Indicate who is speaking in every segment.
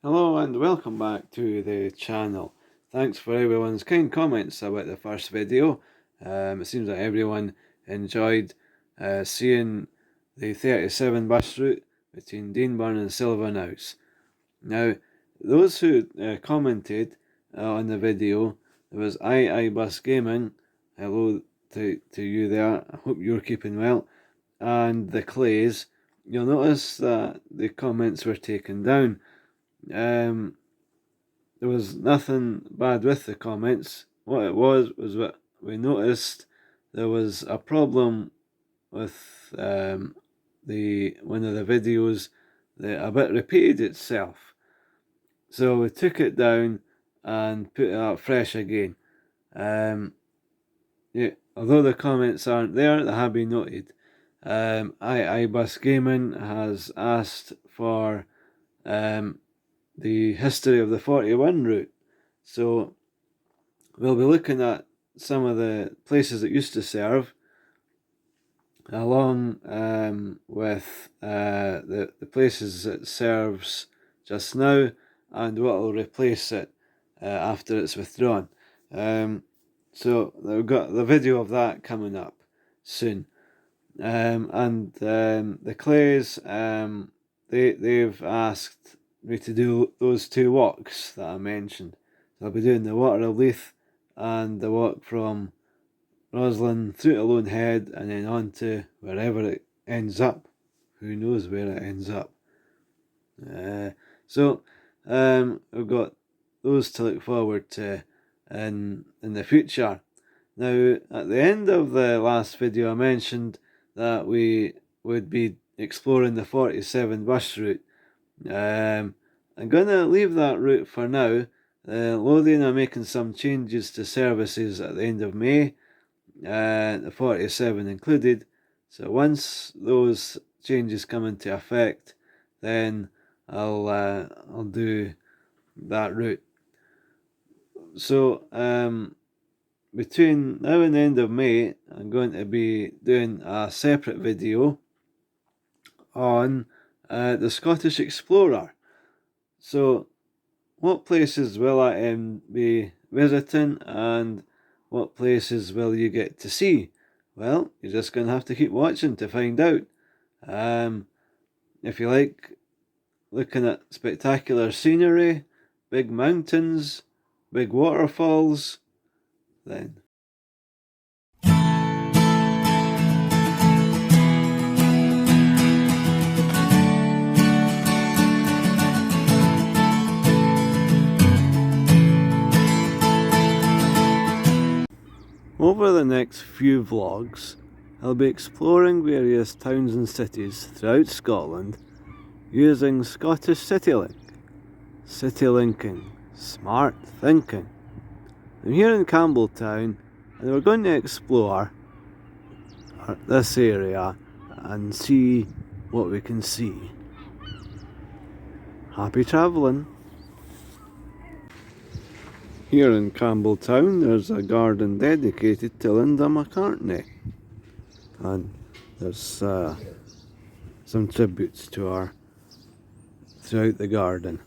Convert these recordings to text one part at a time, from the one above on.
Speaker 1: Hello and welcome back to the channel. Thanks for everyone's kind comments about the first video. It seems that everyone enjoyed seeing the 37 bus route between Deanburn and Silvernouse. Now, those who commented on the video, there was I Bus Gaming. Hello to you there. I hope you're keeping well. And the Clays. You'll notice that the comments were taken down. There was nothing bad with the comments. What it was that we noticed there was a problem with the one of the videos that a bit repeated itself. So we took it down and put it up fresh again. Yeah, although the comments aren't there, they have been noted. Bus Gaming has asked for the history of the 41 route. So we'll be looking at some of the places that used to serve, along with the places it serves just now and what will replace it after it's withdrawn. So we've got the video of that coming up soon. The Clays, they've asked me to do those two walks that I mentioned. So I'll be doing the Water of Leith and the walk from Roslin through to Lone Head and then on to wherever it ends up. Who knows where it ends up. We've got those to look forward to in the future. Now, at the end of the last video, I mentioned that we would be exploring the 47 bus route. I'm going to leave that route for now. Lothian are making some changes to services at the end of May, the 47 included. So once those changes come into effect, then I'll do that route. So between now and the end of May, I'm going to be doing a separate video on the Scottish Explorer. So what places will I be visiting and what places will you get to see? Well, you're just going to have to keep watching to find out. If you like looking at spectacular scenery, big mountains, big waterfalls, then over the next few vlogs, I'll be exploring various towns and cities throughout Scotland using Scottish Citylink. Citylinking, smart thinking. I'm here in Campbelltown and we're going to explore this area and see what we can see. Happy travelling! Here in Campbelltown there's a garden dedicated to Linda McCartney, and there's some tributes to her throughout the garden.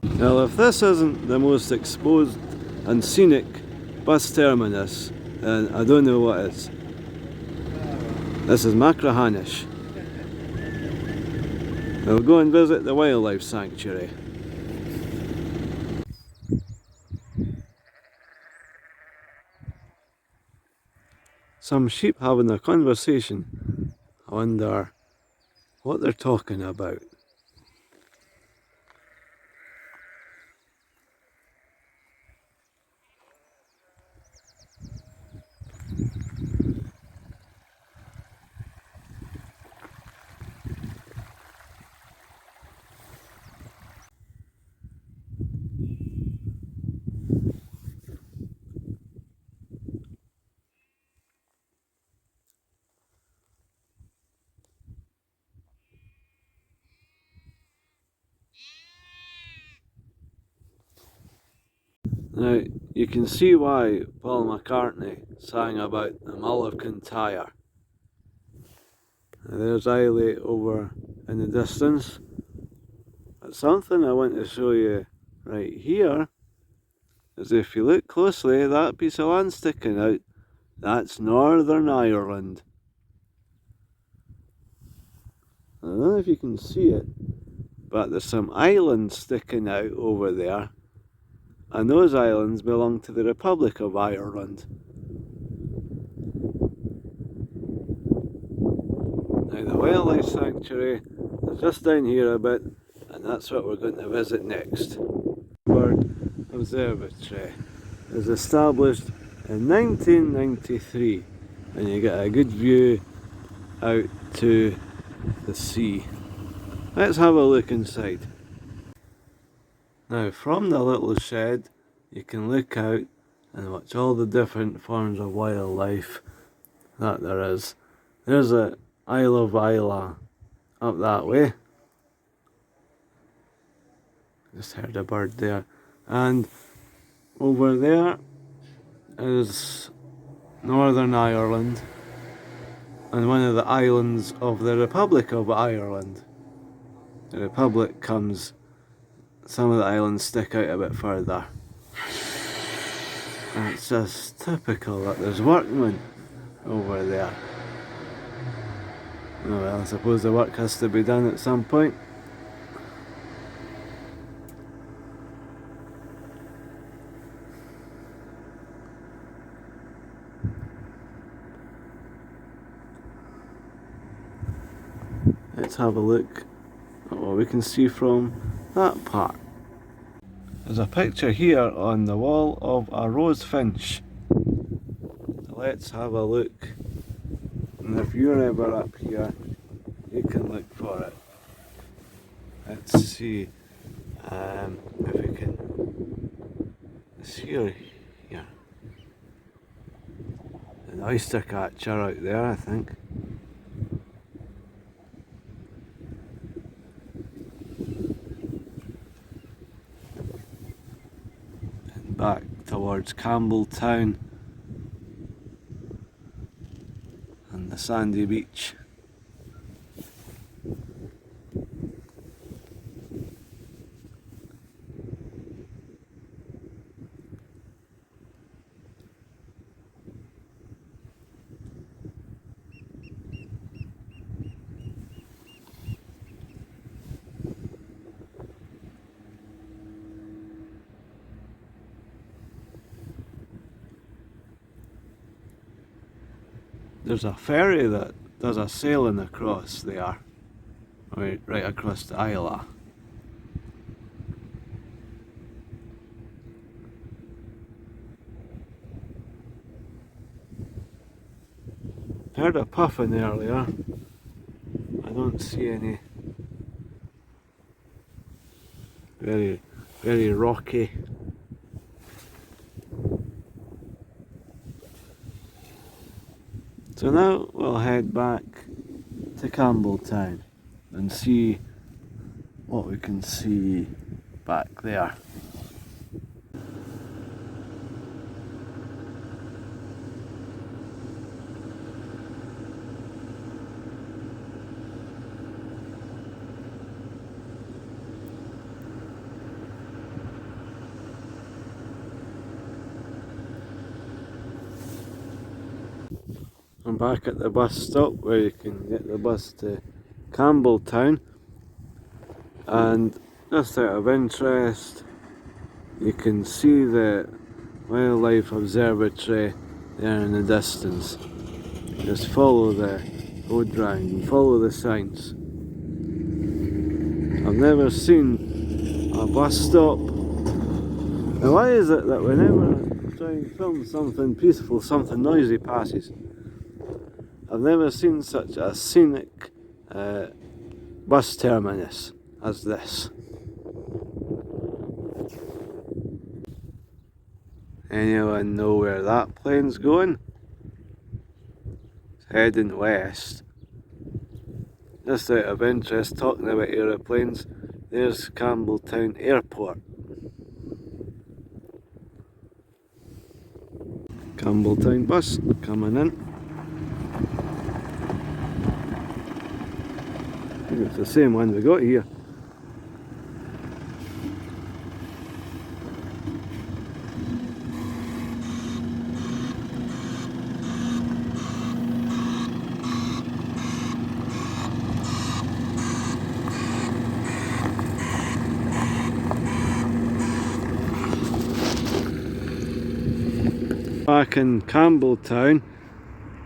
Speaker 1: Now if this isn't the most exposed and scenic bus terminus, then I don't know what is. This is Machrihanish. We'll go and visit the wildlife sanctuary. Some sheep having a conversation. I wonder what they're talking about. Now, you can see why Paul McCartney sang about the Mull of Kintyre. There's Islay over in the distance. But something I want to show you right here is if you look closely, that piece of land sticking out, that's Northern Ireland. I don't know if you can see it, but there's some islands sticking out over there, and those islands belong to the Republic of Ireland. Now the wildlife sanctuary is just down here a bit, and that's what we're going to visit next. Bird Observatory was established in 1993, and you get a good view out to the sea. Let's have a look inside. Now from the little shed you can look out and watch all the different forms of wildlife that there is. There's a Isle of Islay up that way. Just heard a bird there. And over there is Northern Ireland and one of the islands of the Republic of Ireland. The Republic comes, some of the islands stick out a bit further. And it's just typical that there's workmen over there. Oh well, I suppose the work has to be done at some point. Let's have a look at what we can see from that part. There's a picture here on the wall of a rose finch. So let's have a look. And if you're ever up here, you can look for it. Let's see if we can see her here. An oyster catcher out there, I think. And back towards Campbelltown and the sandy beach. There's a ferry that does a sailing across there, right across the Islay. Heard a puffin earlier. I don't see any. Very rocky. So now we'll head back to Campbelltown and see what we can see back there. I'm back at the bus stop where you can get the bus to Campbelltown, and just out of interest you can see the Wildlife Observatory there in the distance. Just follow the road round and follow the signs. I've never seen a bus stop. Now why is it that whenever I try and film something peaceful, something noisy passes? I've never seen such a scenic bus terminus as this. Anyone know where that plane's going? It's heading west. Just out of interest, talking about aeroplanes, there's Campbelltown Airport. Campbelltown bus coming in. I think it's the same one we got here. Back in Campbelltown.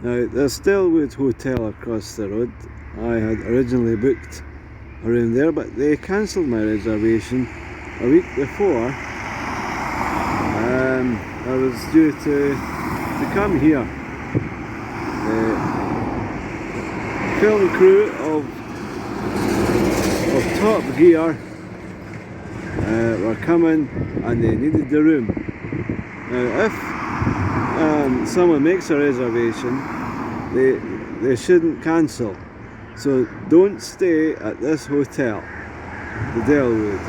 Speaker 1: Now, there's Stillwood Hotel across the road. I had originally booked around there, but they cancelled my reservation a week before. I was due to come here. The film crew of Top Gear were coming and they needed the room. Now, if someone makes a reservation, they shouldn't cancel. So don't stay at this hotel, the Delwood.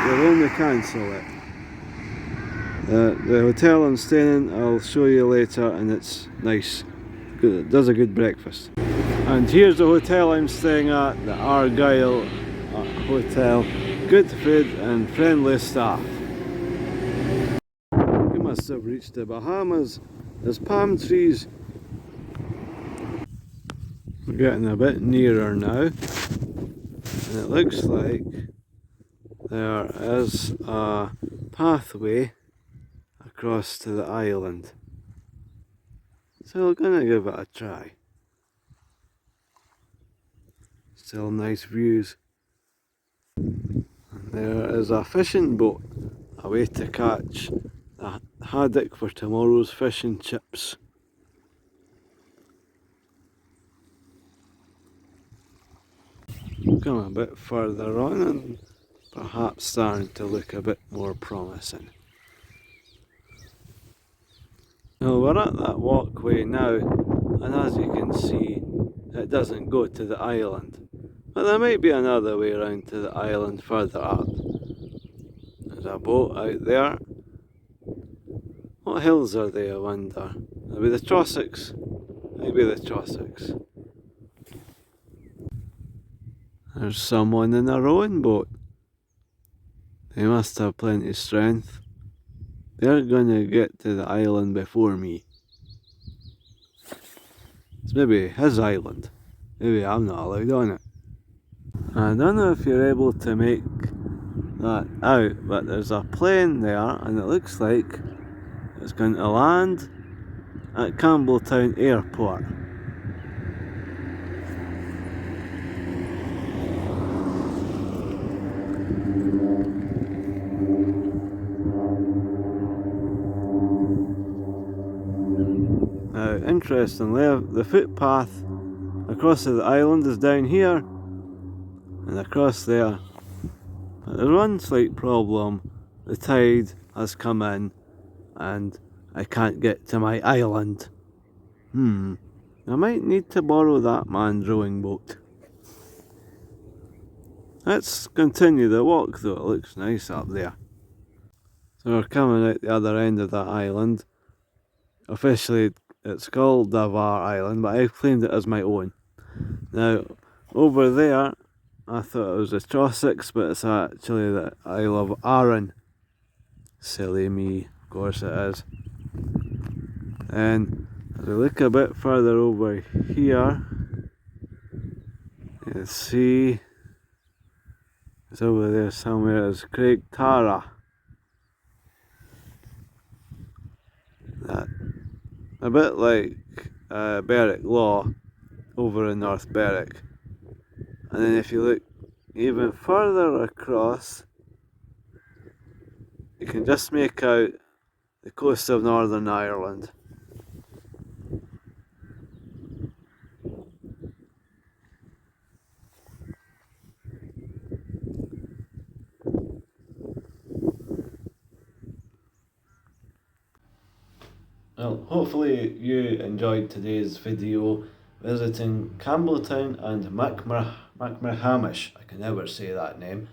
Speaker 1: They'll only cancel it. The hotel I'm staying in, I'll show you later, and it's nice. It does a good breakfast. And here's the hotel I'm staying at, the Argyle Hotel. Good food and friendly staff. We must have reached the Bahamas. There's palm trees. We're getting a bit nearer now, and it looks like there is a pathway across to the island. So we're gonna give it a try. Still nice views. And there is a fishing boat, a way to catch the haddock for tomorrow's fish and chips. Come a bit further on and perhaps starting to look a bit more promising. Now we're at that walkway now, and as you can see, it doesn't go to the island. But there might be another way around to the island further up. There's a boat out there. What hills are they, I wonder? Maybe the Trossachs? Maybe the Trossachs. There's someone in a rowing boat. They must have plenty of strength. They're gonna get to the island before me. It's maybe his island. Maybe I'm not allowed on it. I don't know if you're able to make that out, but there's a plane there and it looks like it's going to land at Campbelltown Airport. Now, interestingly, the footpath across to the island is down here and across there. But there's one slight problem. The tide has come in and I can't get to my island. I might need to borrow that man's rowing boat. Let's continue the walk though, it looks nice up there. So we're coming out the other end of that island. Officially it's called Davar Island, but I've claimed it as my own. Now, over there, I thought it was the Trossachs, but it's actually the Isle of Arran. Silly me, of course it is. And as we look a bit further over here, you can see it's over there somewhere, it's Craig Tara. That a bit like Berwick Law over in North Berwick. And then if you look even further across, you can just make out the coast of Northern Ireland. Well, hopefully you enjoyed today's video visiting Campbelltown and Macmerhamish. I can never say that name.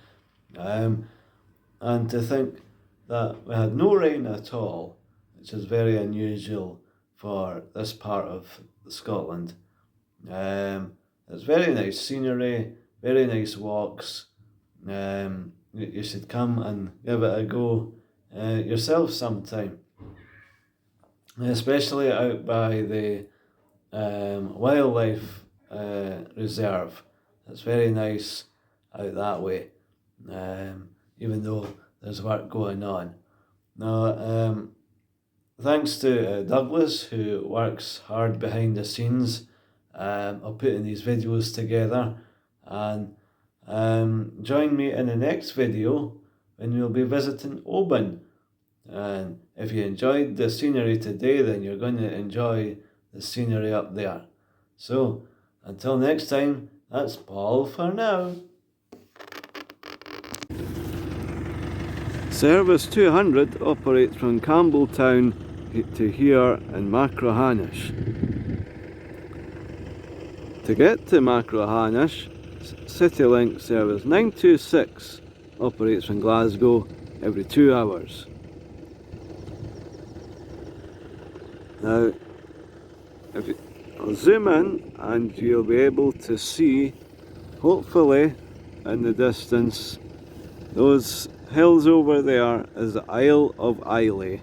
Speaker 1: And to think that we had no rain at all, which is very unusual for this part of Scotland. The It's very nice scenery, very nice walks. You should come and give it a go yourself sometime, especially out by the wildlife reserve. It's very nice out that way, even though there's work going on. Now, thanks to Douglas, who works hard behind the scenes of putting these videos together, and join me in the next video when we'll be visiting Oban. And if you enjoyed the scenery today, then you're going to enjoy the scenery up there. So, until next time, that's Paul for now. Service 200 operates from Campbelltown to here in Machrihanish. To get to Machrihanish, Citylink service 926 operates from Glasgow every 2 hours. Now, I'll zoom in and you'll be able to see, hopefully in the distance, those hills over there is the Isle of Islay.